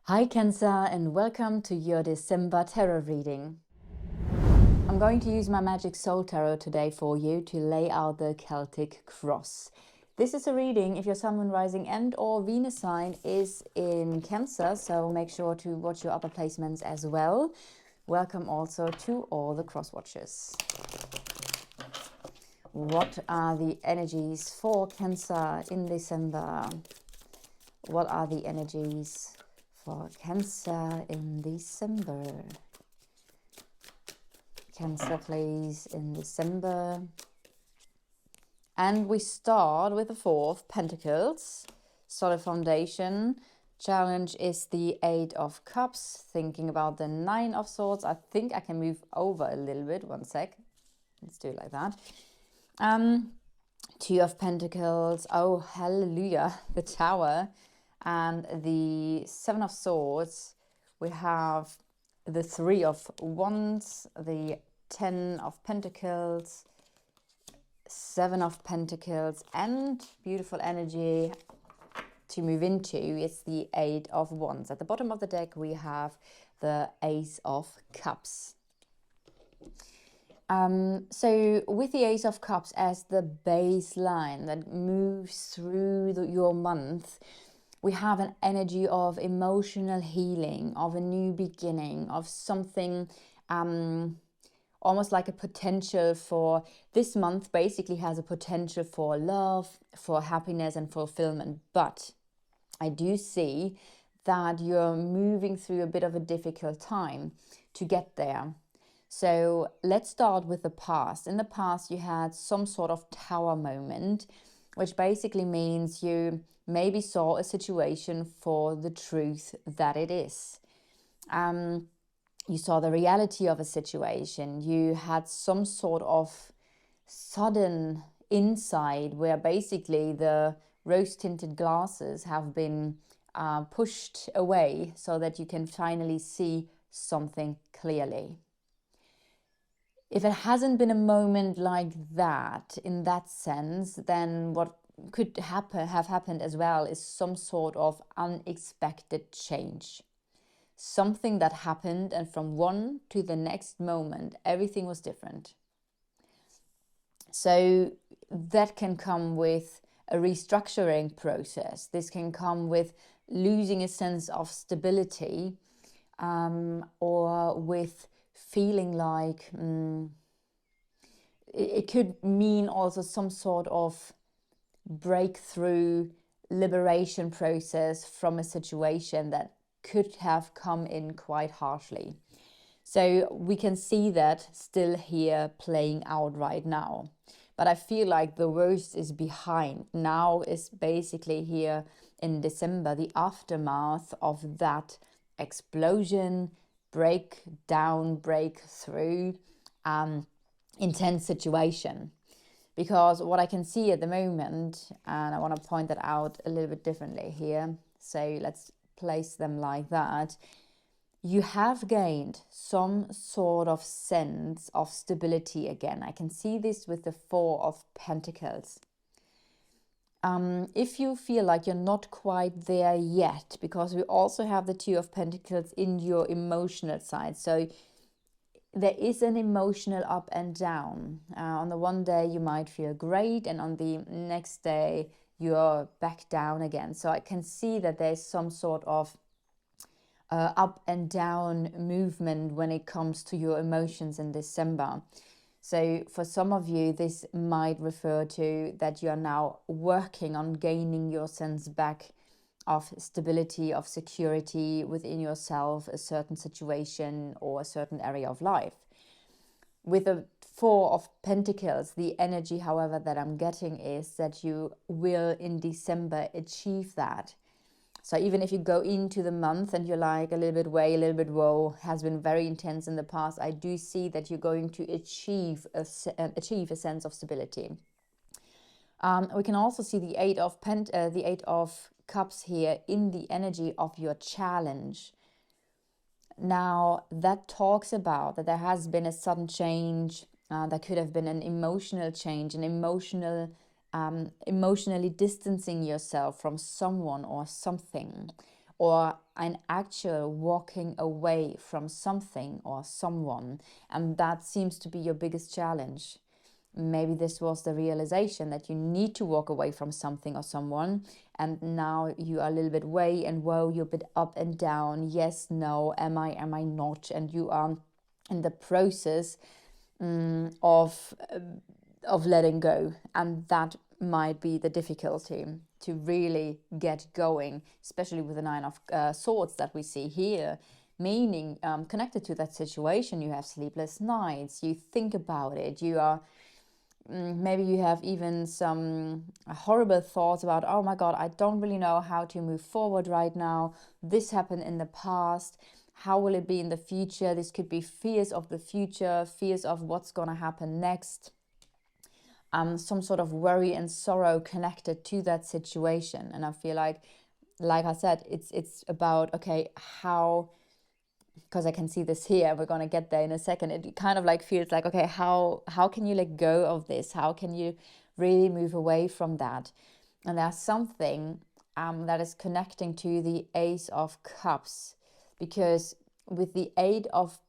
Hi Cancer, and welcome to your December tarot reading. I'm going to use my Magic Soul Tarot today for you to lay out the Celtic Cross. This is a reading if your Sun, Moon, Rising and or Venus sign is in Cancer, so make sure to watch your upper placements as well. Welcome also to all the cross watchers. What are the energies for Cancer in December? What are the energies for Cancer in December? Cancer, please, in December. And we start with the Four of Pentacles. Solid foundation. Challenge is the Eight of Cups. Thinking about the Nine of Swords. I think I can move over a little bit. One sec. Let's do it like that. Two of Pentacles. Oh, hallelujah. The Tower. And the Seven of Swords. We have the Three of Wands, the Ten of Pentacles, Seven of Pentacles, and beautiful energy to move into is the Eight of Wands. At the bottom of the deck we have the Ace of Cups. So with the Ace of Cups as the baseline that moves through your month, we have an energy of emotional healing, of a new beginning, of something almost like a potential for this month. Basically has a potential for love, for happiness and fulfillment. But I do see that you're moving through a bit of a difficult time to get there. So let's start with the past. In the past, you had some sort of tower moment, which basically means you maybe saw a situation for the truth that it is. You saw the reality of a situation. You had some sort of sudden insight where basically the rose-tinted glasses have been pushed away so that you can finally see something clearly. If it hasn't been a moment like that, in that sense, then what could have happened as well is some sort of unexpected change. Something that happened, and from one to the next moment, everything was different. So that can come with a restructuring process. This can come with losing a sense of stability, or with feeling like it could mean also some sort of breakthrough liberation process from a situation that could have come in quite harshly. So we can see that still here playing out right now. But I feel like the worst is behind. Now is basically here in December, the aftermath of that explosion, breakdown, breakthrough, intense situation. Because what I can see at the moment, and I want to point that out a little bit differently here, so let's place them like that. You have gained some sort of sense of stability again. I can see this with the Four of Pentacles. If you feel like you're not quite there yet, because we also have the Two of Pentacles in your emotional side. So there is an emotional up and down. On the one day you might feel great, and on the next day you're back down again. So I can see that there's some sort of up and down movement when it comes to your emotions in December. So for some of you, this might refer to that you are now working on gaining your sense back of stability, of security within yourself, a certain situation or a certain area of life. With the Four of Pentacles, the energy, however, that I'm getting is that you will in December achieve that. So even if you go into the month and you're like a little bit way, a little bit woe, has been very intense in the past, I do see that you're going to achieve a sense of stability. We can also see the Eight of Cups here in the energy of your challenge. Now that talks about that there has been a sudden change. There could have been an emotional change, an emotionally distancing yourself from someone or something, or an actual walking away from something or someone. And that seems to be your biggest challenge. Maybe this was the realization that you need to walk away from something or someone, and now you are a little bit way and woe, you're a bit up and down, yes, no, am I not, and you are in the process of letting go. And that might be the difficulty to really get going, especially with the Nine of Swords that we see here, meaning connected to that situation. You have sleepless nights, you think about it, you are maybe you have even some horrible thoughts about, oh my God, I don't really know how to move forward right now. This happened in the past. How will it be in the future? This could be fears of the future, fears of what's going to happen next. Some sort of worry and sorrow connected to that situation. And I feel like I said, it's about, okay, how, because I can see this here, we're going to get there in a second, it kind of like feels like, okay, how can you let go of this? How can you really move away from that? And there's something that is connecting to the Ace of Cups, because with the Eight of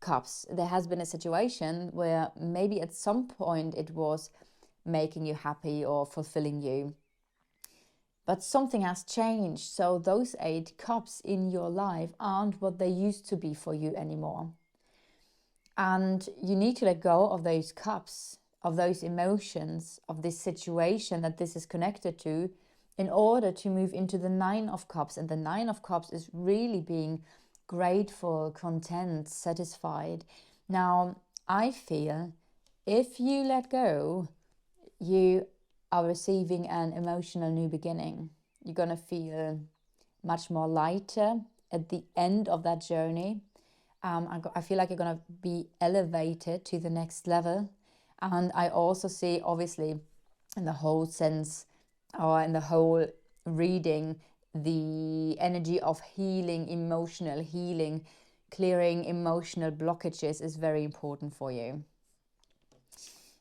Cups, there has been a situation where maybe at some point it was making you happy or fulfilling you, but something has changed. So those 8 cups in your life aren't what they used to be for you anymore. And you need to let go of those cups, of those emotions, of this situation that this is connected to, in order to move into the 9 of Cups. And the 9 of Cups is really being grateful, content, satisfied. Now, I feel if you let go, you are receiving an emotional new beginning. You're going to feel much more lighter at the end of that journey. I feel like you're going to be elevated to the next level. And I also see, obviously, in the whole sense, or in the whole reading, the energy of healing, emotional healing, clearing emotional blockages is very important for you.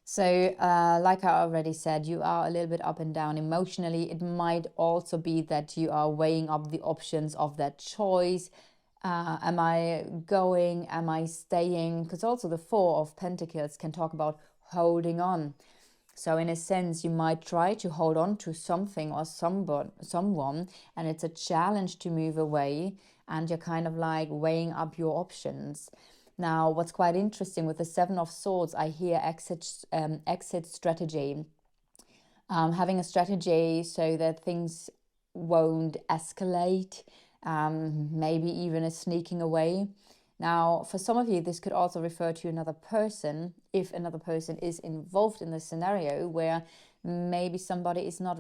So, like I already said, you are a little bit up and down emotionally. It might also be that you are weighing up the options of that choice. Am I going? Am I staying? Because also the Four of Pentacles can talk about holding on. So in a sense, you might try to hold on to something or someone, and it's a challenge to move away, and you're kind of like weighing up your options. Now, what's quite interesting with the Seven of Swords, I hear exit strategy. Having a strategy so that things won't escalate, maybe even a sneaking away. Now, for some of you, this could also refer to another person, if another person is involved in the scenario where maybe somebody is not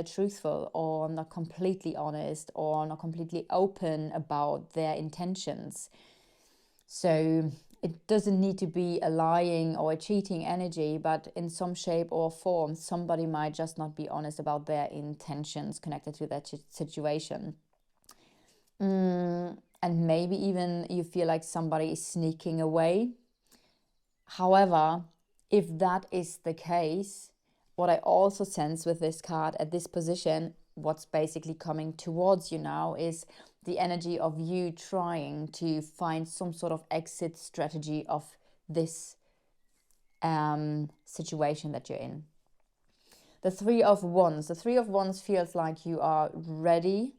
truthful or not completely honest or not completely open about their intentions. So it doesn't need to be a lying or a cheating energy, but in some shape or form, somebody might just not be honest about their intentions connected to that situation. And maybe even you feel like somebody is sneaking away. However, if that is the case, what I also sense with this card at this position, what's basically coming towards you now is the energy of you trying to find some sort of exit strategy of this situation that you're in. The Three of Wands. The Three of Wands feels like you are ready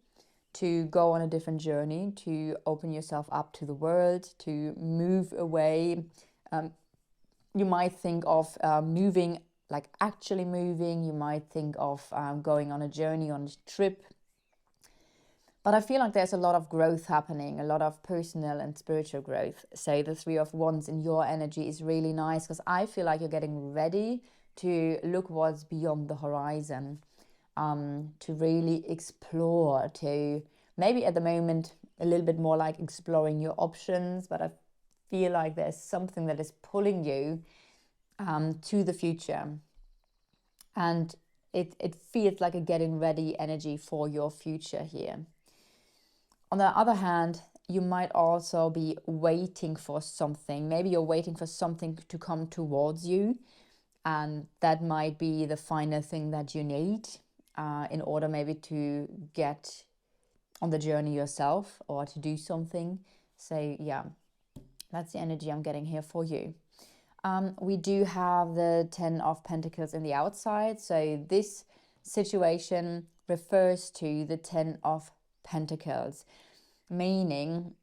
to go on a different journey, to open yourself up to the world, to move away. You might think of moving, like actually moving. You might think of going on a journey, on a trip. But I feel like there's a lot of growth happening, a lot of personal and spiritual growth. So the Three of Wands in your energy is really nice, because I feel like you're getting ready to look what's beyond the horizon, to really explore, to maybe at the moment a little bit more like exploring your options. But I feel like there's something that is pulling you to the future. And it feels like a getting ready energy for your future here. On the other hand, you might also be waiting for something. Maybe you're waiting for something to come towards you, and that might be the final thing that you need in order maybe to get on the journey yourself or to do something. So yeah, that's the energy I'm getting here for you. We do have the 10 of Pentacles in the outside. So this situation refers to the 10 of Pentacles, meaning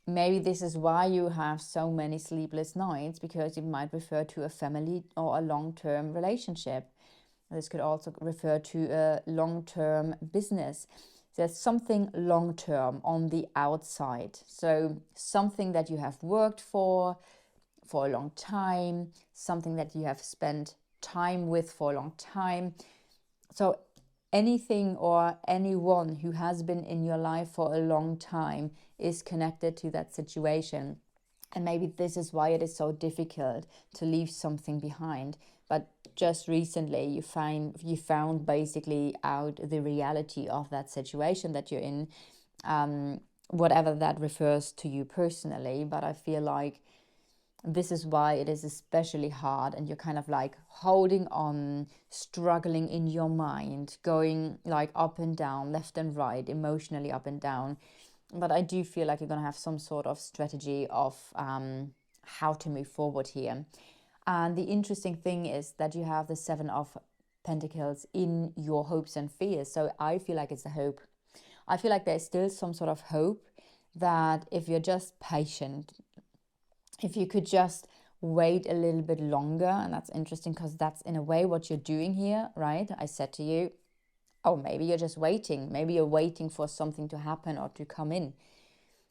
maybe this is why you have so many sleepless nights, because it might refer to a family or a long-term relationship. This could also refer to a long-term business. There's something long-term on the outside. So something that you have worked for a long time, something that you have spent time with for a long time. So anything or anyone who has been in your life for a long time is connected to that situation. And maybe this is why it is so difficult to leave something behind. But just recently you found basically out the reality of that situation that you're in, whatever that refers to you personally. But I feel like this is why it is especially hard, and you're kind of like holding on, struggling in your mind, going like up and down, left and right, emotionally up and down. But I do feel like you're going to have some sort of strategy of how to move forward here. And the interesting thing is that you have the 7 of Pentacles in your hopes and fears. So I feel like it's a hope. I feel like there's still some sort of hope that if you're just patient, if you could just wait a little bit longer. And that's interesting because that's in a way what you're doing here, right? I said to you, oh, maybe you're just waiting. Maybe you're waiting for something to happen or to come in.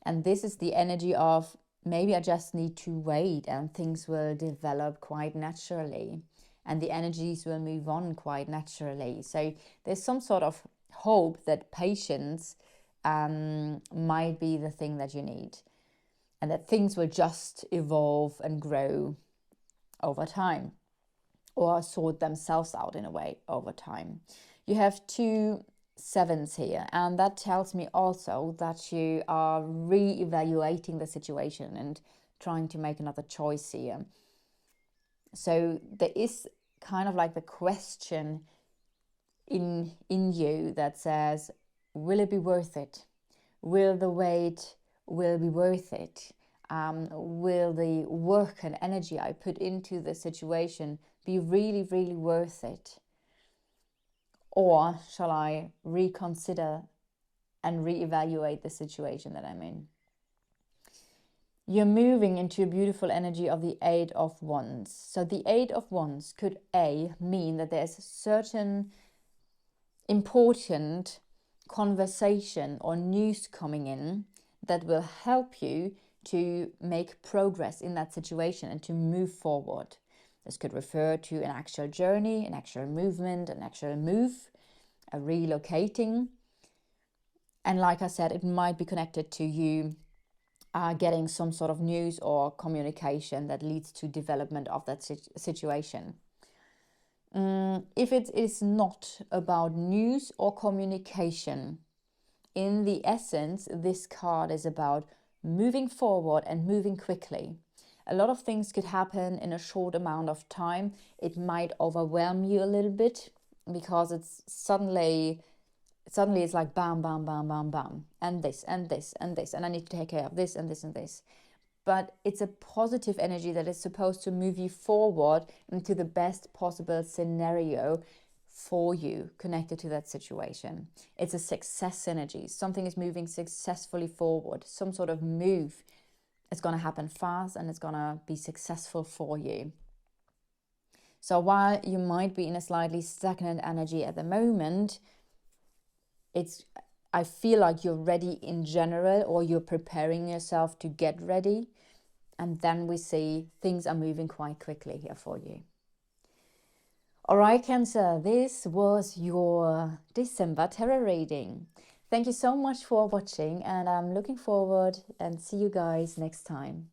And this is the energy of maybe I just need to wait and things will develop quite naturally. And the energies will move on quite naturally. So there's some sort of hope that patience might be the thing that you need. And that things will just evolve and grow over time, or sort themselves out in a way over time. You have 2 sevens here, and that tells me also that you are re-evaluating the situation and trying to make another choice here. So there is kind of like the question in you that says, will it be worth it? Will the wait will be worth it? Will the work and energy I put into the situation be really, really worth it? Or shall I reconsider and reevaluate the situation that I'm in? You're moving into a beautiful energy of the 8 of Wands. So the 8 of Wands could mean that there's a certain important conversation or news coming in that will help you to make progress in that situation and to move forward. This could refer to an actual journey, an actual movement, an actual move, a relocating. And like I said, it might be connected to you getting some sort of news or communication that leads to development of that situation. If it is not about news or communication, in the essence, this card is about moving forward and moving quickly. A lot of things could happen in a short amount of time. It might overwhelm you a little bit because it's suddenly it's like bam, bam, bam, bam, bam, and this, and this, and this, and I need to take care of this, and this, and this. But it's a positive energy that is supposed to move you forward into the best possible scenario for you connected to that situation. It's a success energy. Something is moving successfully forward. Some sort of move is going to happen fast and it's going to be successful for you. So while you might be in a slightly stagnant energy at the moment, I feel like you're ready in general, or you're preparing yourself to get ready. And then we see things are moving quite quickly here for you. All right, Cancer, this was your December tarot reading. Thank you so much for watching, and I'm looking forward and see you guys next time.